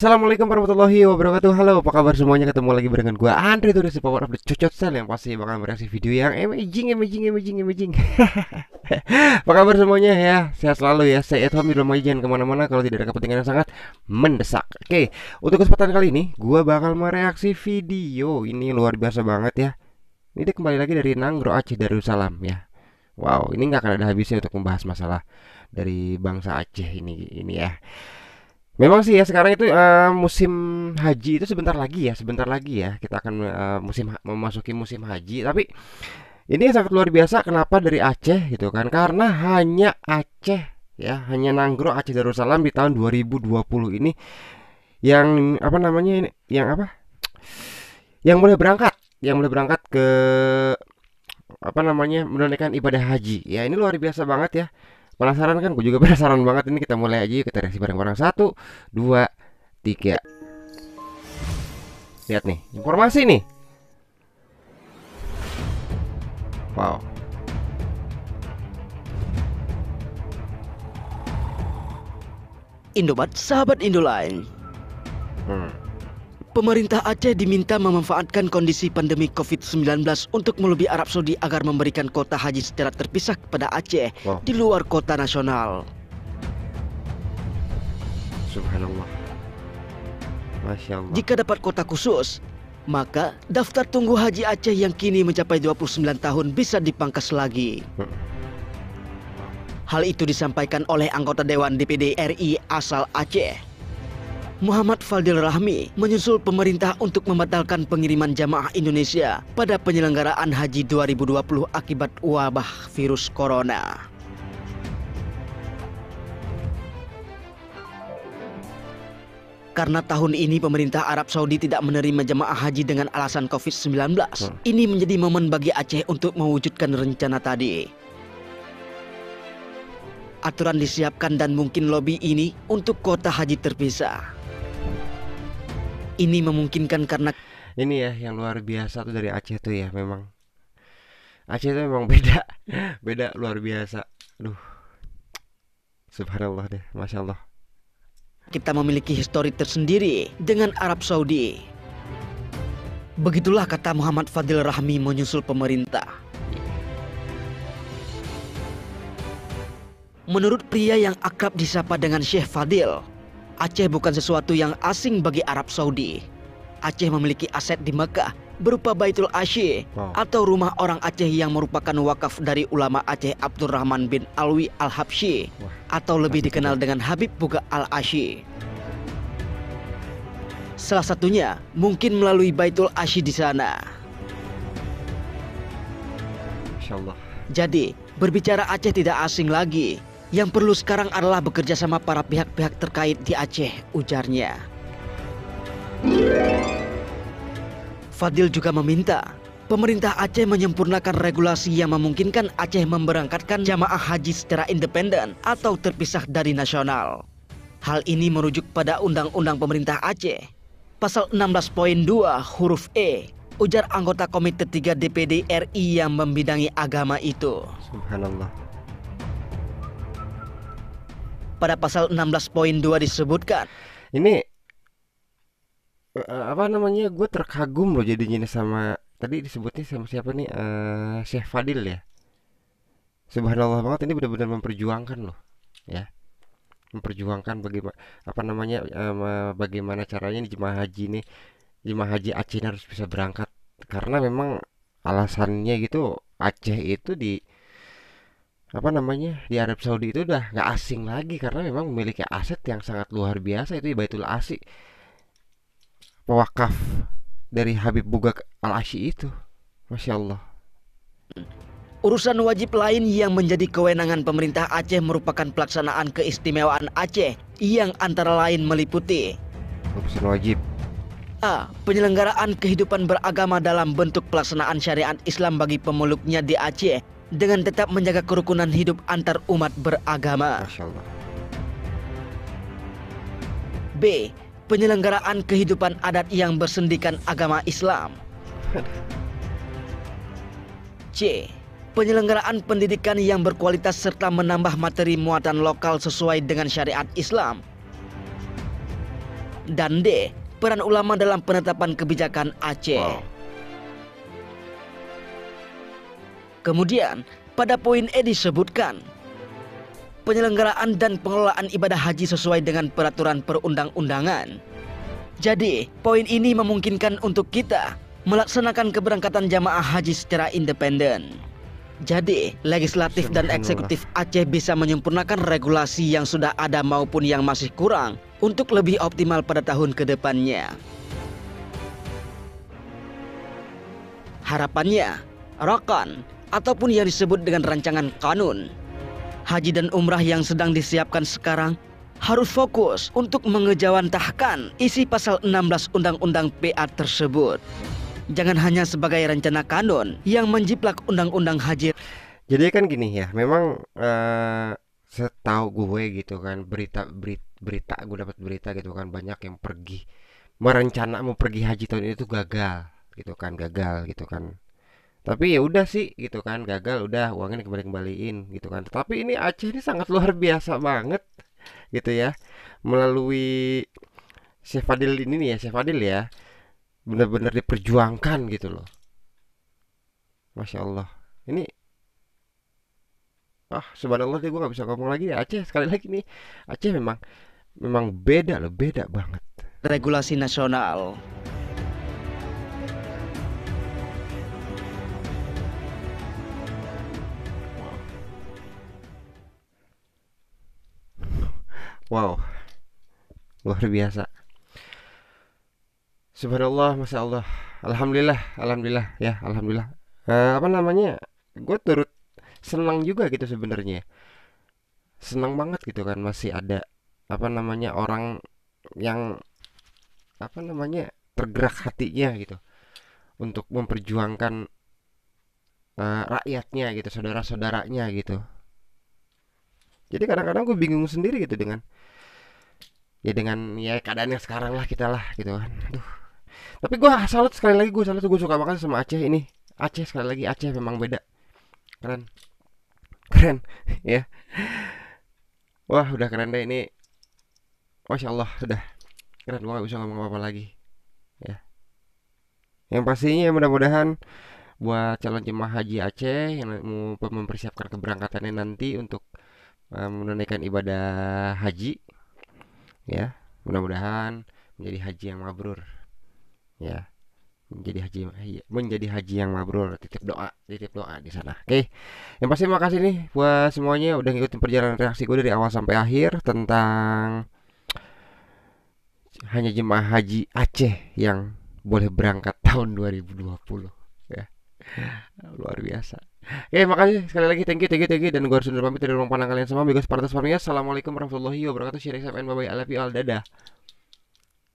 Assalamualaikum warahmatullahi wabarakatuh. Halo, apa kabar semuanya? Ketemu lagi barengan gua Andre tuh the power of the Cocot Style yang pasti bakal bereaksi video yang amazing. Apa kabar semuanya ya? Sehat selalu ya. Stay at home di rumah aja, jangan kemana-mana kalau tidak ada kepentingan yang sangat mendesak. Oke, untuk kesempatan kali ini gua bakal mereaksi video ini luar biasa banget ya. Ini dia kembali lagi dari Nanggro Aceh Darussalam ya. Wow, ini nggak akan ada habisnya untuk membahas masalah dari bangsa Aceh ini ya. Memang sih ya sekarang itu musim haji itu sebentar lagi ya kita akan memasuki musim haji. Tapi ini sangat luar biasa. Kenapa dari Aceh gitu kan? Karena hanya Aceh ya, hanya Nanggro Aceh Darussalam di tahun 2020 ini yang apa namanya ini, yang apa? Yang boleh berangkat ke apa namanya menunaikan ibadah haji. Ya ini luar biasa banget ya. Penasaran kan? Gue juga penasaran banget. Ini kita mulai aja yuk, kita reaksi bareng-bareng. Satu, dua, tiga. Lihat nih, informasi nih. Wow. Indobat, sahabat Indoline. Hmm. Pemerintah Aceh diminta memanfaatkan kondisi pandemi COVID-19 untuk melobi Arab Saudi agar memberikan kuota haji secara terpisah kepada Aceh di luar kota nasional. Subhanallah. Masya Allah. Jika dapat kuota khusus, maka daftar tunggu haji Aceh yang kini mencapai 29 tahun bisa dipangkas lagi. Hal itu disampaikan oleh anggota Dewan DPD RI asal Aceh, Muhammad Fadil Rahmi, menyusul pemerintah untuk membatalkan pengiriman jamaah Indonesia pada penyelenggaraan Haji 2020 akibat wabah virus corona. Karena tahun ini pemerintah Arab Saudi tidak menerima jamaah haji dengan alasan COVID-19, ini menjadi momen bagi Aceh untuk mewujudkan rencana tadi. Aturan disiapkan dan mungkin lobi ini untuk kuota haji terpisah. Ini memungkinkan karena ini ya yang luar biasa tuh dari Aceh tuh ya, memang Aceh tuh memang beda luar biasa. Aduh, subhanallah deh, masya Allah. kita memiliki histori tersendiri dengan Arab Saudi. Begitulah kata Muhammad Fadil Rahmi menyusul pemerintah. Menurut pria yang akrab disapa dengan Syekh Fadil, Aceh bukan sesuatu yang asing bagi Arab Saudi. Aceh memiliki aset di Mekah berupa Baitul Asy atau rumah orang Aceh yang merupakan wakaf dari ulama Aceh Abdurrahman bin Alwi Al-Habsyi atau lebih dikenal dengan Habib Buga Al-Asy. Salah satunya mungkin melalui Baitul Asy di sana. Masya Allah. Jadi berbicara Aceh tidak asing lagi. Yang perlu sekarang adalah bekerja sama para pihak-pihak terkait di Aceh, ujarnya. Fadil juga meminta pemerintah Aceh menyempurnakan regulasi yang memungkinkan Aceh memberangkatkan jamaah haji secara independen atau terpisah dari nasional. Hal ini merujuk pada Undang-Undang Pemerintah Aceh, Pasal 16.2 huruf E, ujar anggota Komite 3 DPD RI yang membidangi agama itu. Subhanallah. Pada pasal 16.2 disebutkan, ini apa namanya, gue terkagum loh jadinya sama tadi disebutnya sama siapa nih, Syekh Fadil ya. Subhanallah banget, ini benar-benar memperjuangkan loh ya, memperjuangkan bagaimana apa namanya, bagaimana caranya nih jemaah haji Aceh ini harus bisa berangkat, karena memang alasannya gitu Aceh itu di apa namanya di Arab Saudi itu udah nggak asing lagi karena memang memiliki aset yang sangat luar biasa, itu Baitul Asy, pewakaf dari Habib Buga Al-Asy itu. Masya Allah. urusan wajib lain yang menjadi kewenangan pemerintah Aceh merupakan pelaksanaan keistimewaan Aceh yang antara lain meliputi Urusan wajib A. Penyelenggaraan kehidupan beragama dalam bentuk pelaksanaan syariat Islam bagi pemeluknya di Aceh dengan tetap menjaga kerukunan hidup antar umat beragama. Masya Allah. B. Penyelenggaraan kehidupan adat yang bersendikan agama Islam. C. Penyelenggaraan pendidikan yang berkualitas serta menambah materi muatan lokal sesuai dengan syariat Islam. Dan D. Peran ulama dalam penetapan kebijakan Aceh. Wow. Kemudian, pada poin E disebutkan penyelenggaraan dan pengelolaan ibadah haji sesuai dengan peraturan perundang-undangan. Jadi, poin ini memungkinkan untuk kita melaksanakan keberangkatan jamaah haji secara independen. Jadi, legislatif dan Subhanallah. eksekutif Aceh bisa menyempurnakan regulasi yang sudah ada maupun yang masih kurang untuk lebih optimal pada tahun ke depannya. Harapannya, Rakan ataupun yang disebut dengan rancangan kanun haji dan umrah yang sedang disiapkan sekarang harus fokus untuk mengejawantahkan isi pasal 16 Undang-Undang PA tersebut. Jangan hanya sebagai rencana kanun yang menjiplak undang-undang haji. Jadi kan gini ya, memang setahu gue gitu kan, berita gue dapat berita gitu kan, banyak yang pergi mau pergi haji tahun ini tuh gagal gitu kan. Tapi ya udah sih gitu kan, gagal udah uangnya kembaliin gitu kan. Tetapi ini Aceh ini sangat luar biasa banget gitu ya, melalui Syekh Fadil ini nih ya, Syekh Fadil ya, benar-benar diperjuangkan gitu loh. Masya Allah. Ini subhanallah deh, gue nggak bisa ngomong lagi ya. Aceh sekali lagi nih, Aceh memang memang beda loh, beda banget. Regulasi nasional. Wow, luar biasa. Subhanallah, masya Allah, alhamdulillah ya, alhamdulillah. Apa namanya? Gue turut senang juga gitu sebenarnya. Senang banget gitu kan, masih ada apa namanya orang yang apa namanya tergerak hatinya gitu untuk memperjuangkan rakyatnya gitu, saudara-saudaranya gitu. Jadi kadang-kadang gue bingung sendiri gitu dengan ya keadaan yang sekarang lah kita lah gitu kan. Aduh. Tapi gue salut sekali lagi, gue suka banget sama Aceh ini. Aceh sekali lagi, Aceh memang beda. Keren, keren ya. Wah udah keren deh ini. Masya Allah udah keren, gue gak bisa ngomong apa-apa lagi ya. Yang pastinya mudah-mudahan buat calon jemaah haji Aceh yang mau mempersiapkan keberangkatannya nanti untuk menunaikan ibadah haji ya, mudah-mudahan menjadi haji yang mabrur ya, menjadi haji yang mabrur. Titip doa di sana. Oke, yang pasti makasih nih buat semuanya udah ngikutin perjalanan reaksi gue dari awal sampai akhir tentang hanya jemaah haji Aceh yang boleh berangkat tahun 2020 ya. Luar biasa. Oke, makasih sekali lagi, thank you dan gue harus undur pamit dari ruang pandang kalian semua. Bigas Partas Parmias. Assalamualaikum warahmatullahi wabarakatuh. Share, bye bye, I love you all, dadah.